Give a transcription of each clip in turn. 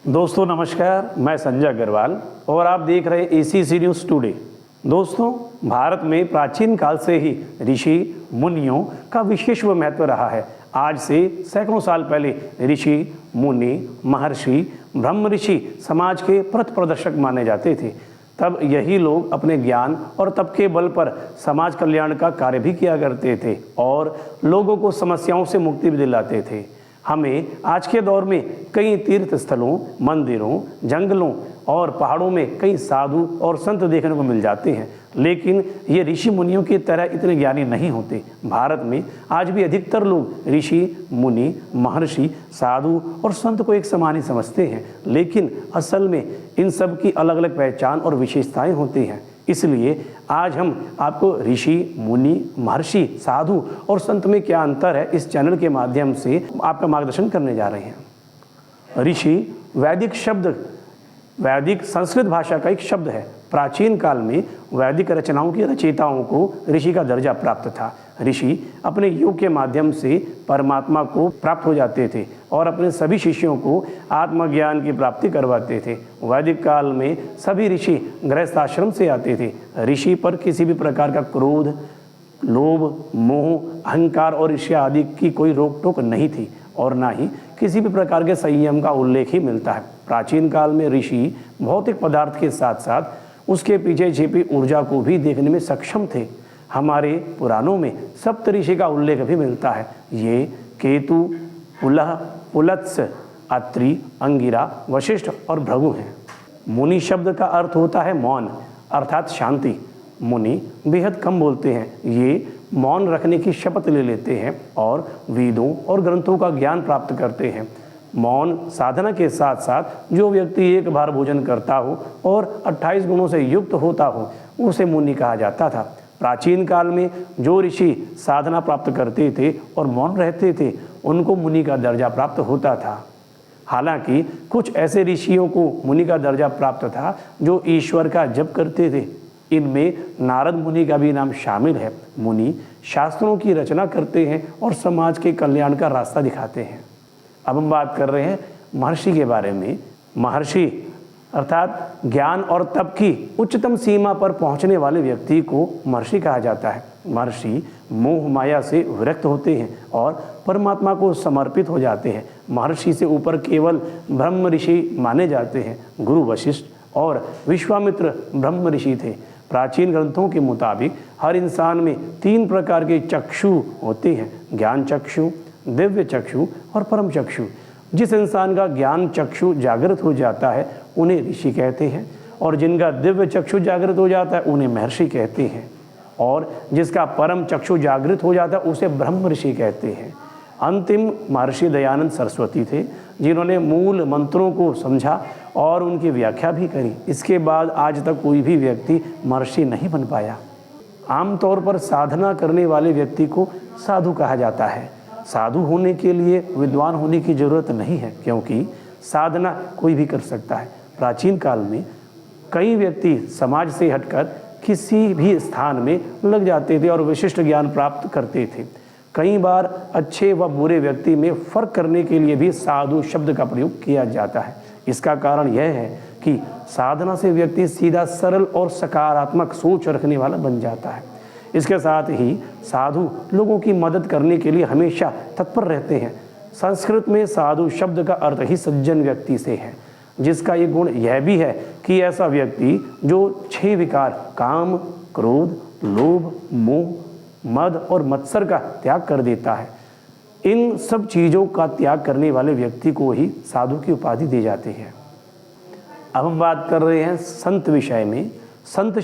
दोस्तों नमस्कार, मैं संजय अग्रवाल और आप देख रहे हैं ACC न्यूज़ टुडे। दोस्तों, भारत में प्राचीन काल से ही ऋषि मुनियों का विशेष महत्व रहा है। आज से सैकड़ों साल पहले ऋषि मुनि महर्षि ब्रह्म ऋषि समाज के पथ प्रदर्शक माने जाते थे। तब यही लोग अपने ज्ञान और तप के बल पर समाज कल्याण का कार्य भी किया करते थे और लोगों को समस्याओं से मुक्ति भी दिलाते थे। हमें आज के दौर में कई तीर्थ स्थलों, मंदिरों, जंगलों और पहाड़ों में कई साधु और संत देखने को मिल जाते हैं, लेकिन ये ऋषि मुनियों की तरह इतने ज्ञानी नहीं होते। भारत में आज भी अधिकतर लोग ऋषि मुनि महर्षि साधु और संत को एक समान ही समझते हैं, लेकिन असल में इन सब की अलग अलग पहचान और विशेषताएं होती हैं। इसलिए आज हम आपको ऋषि मुनि महर्षि साधु और संत में क्या अंतर है, इस चैनल के माध्यम से आपका मार्गदर्शन करने जा रहे हैं। ऋषि वैदिक संस्कृत भाषा का एक शब्द है। प्राचीन काल में वैदिक रचनाओं के रचयिताओं को ऋषि का दर्जा प्राप्त था। ऋषि अपने योग के माध्यम से परमात्मा को प्राप्त हो जाते थे और अपने सभी शिष्यों को आत्मज्ञान की प्राप्ति करवाते थे। वैदिक काल में सभी ऋषि गृहस्थाश्रम से आते थे। ऋषि पर किसी भी प्रकार का क्रोध, लोभ, मोह, अहंकार और ईर्ष्या आदि की कोई रोक टोक नहीं थी और ना ही किसी भी प्रकार के संयम का उल्लेख ही मिलता है। प्राचीन काल में ऋषि भौतिक पदार्थ के साथ साथ उसके पीछे छिपी ऊर्जा को भी देखने में सक्षम थे। हमारे पुराणों में सप्तऋषि का उल्लेख भी मिलता है। ये केतु, पुलह, पुलत्स, अत्रि, अंगिरा, वशिष्ठ और भृगु हैं। मुनि शब्द का अर्थ होता है मौन अर्थात शांति। मुनि बेहद कम बोलते हैं। ये मौन रखने की शपथ ले लेते हैं और वेदों और ग्रंथों का ज्ञान प्राप्त करते हैं। मौन साधना के साथ साथ जो व्यक्ति एक बार भोजन करता हो और 28 गुणों से युक्त होता हो उसे मुनि कहा जाता था। प्राचीन काल में जो ऋषि साधना प्राप्त करते थे और मौन रहते थे उनको मुनि का दर्जा प्राप्त होता था। हालांकि कुछ ऐसे ऋषियों को मुनि का दर्जा प्राप्त था जो ईश्वर का जप करते थे। इनमें नारद मुनि का भी नाम शामिल है। मुनि शास्त्रों की रचना करते हैं और समाज के कल्याण का रास्ता दिखाते हैं। अब हम बात कर रहे हैं महर्षि के बारे में। महर्षि अर्थात ज्ञान और तप की उच्चतम सीमा पर पहुंचने वाले व्यक्ति को महर्षि कहा जाता है। महर्षि मोह माया से विरक्त होते हैं और परमात्मा को समर्पित हो जाते हैं। महर्षि से ऊपर केवल ब्रह्म ऋषि माने जाते हैं। गुरु वशिष्ठ और विश्वामित्र ब्रह्म ऋषि थे। प्राचीन ग्रंथों के मुताबिक हर इंसान में 3 प्रकार के चक्षु होते हैं, ज्ञान चक्षु, दिव्य चक्षु और परम चक्षु। जिस इंसान का ज्ञान चक्षु जागृत हो जाता है उन्हें ऋषि कहते हैं और जिनका दिव्य चक्षु जागृत हो जाता है उन्हें महर्षि कहते हैं और जिसका परम चक्षु जागृत हो जाता है उसे ब्रह्म ऋषि कहते हैं। अंतिम महर्षि दयानंद सरस्वती थे, जिन्होंने मूल मंत्रों को समझा और उनकी व्याख्या भी करी। इसके बाद आज तक कोई भी व्यक्ति महर्षि नहीं बन पाया। आमतौर पर साधना करने वाले व्यक्ति को साधु कहा जाता है। साधु होने के लिए विद्वान होने की जरूरत नहीं है, क्योंकि साधना कोई भी कर सकता है। प्राचीन काल में कई व्यक्ति समाज से हटकर किसी भी स्थान में लग जाते थे और विशिष्ट ज्ञान प्राप्त करते थे। कई बार अच्छे व बुरे व्यक्ति में फर्क करने के लिए भी साधु शब्द का प्रयोग किया जाता है। इसका कारण यह है कि साधना से व्यक्ति सीधा सरल और सकारात्मक सोच रखने वाला बन जाता है। इसके साथ ही साधु लोगों की मदद करने के लिए हमेशा तत्पर रहते हैं। संस्कृत में साधु शब्द का अर्थ ही सज्जन व्यक्ति से है, जिसका ये गुण यह भी है कि ऐसा व्यक्ति जो 6 विकार काम, क्रोध, लोभ, मोह, मद और मत्सर का त्याग कर देता है। इन सब चीज़ों का त्याग करने वाले व्यक्ति को ही साधु की उपाधि दी जाती है। अब हम बात कर रहे हैं संत विषय में। संत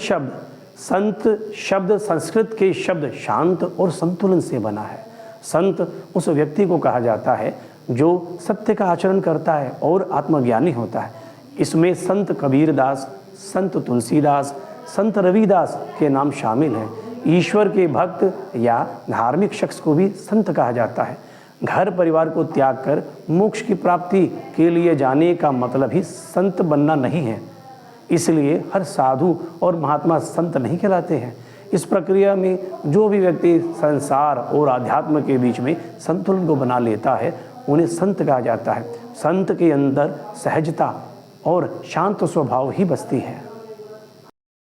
शब्द संस्कृत के शब्द शांत और संतुलन से बना है। संत उस व्यक्ति को कहा जाता है जो सत्य का आचरण करता है और आत्मज्ञानी होता है। इसमें संत कबीरदास, संत तुलसीदास, संत रविदास के नाम शामिल हैं। ईश्वर के भक्त या धार्मिक शख्स को भी संत कहा जाता है। घर परिवार को त्याग कर मोक्ष की प्राप्ति के लिए जाने का मतलब ही संत बनना नहीं है। इसलिए हर साधु और महात्मा संत नहीं कहलाते हैं। इस प्रक्रिया में जो भी व्यक्ति संसार और आध्यात्म के बीच में संतुलन को बना लेता है उन्हें संत कहा जाता है। संत के अंदर सहजता और शांत स्वभाव ही बसती है।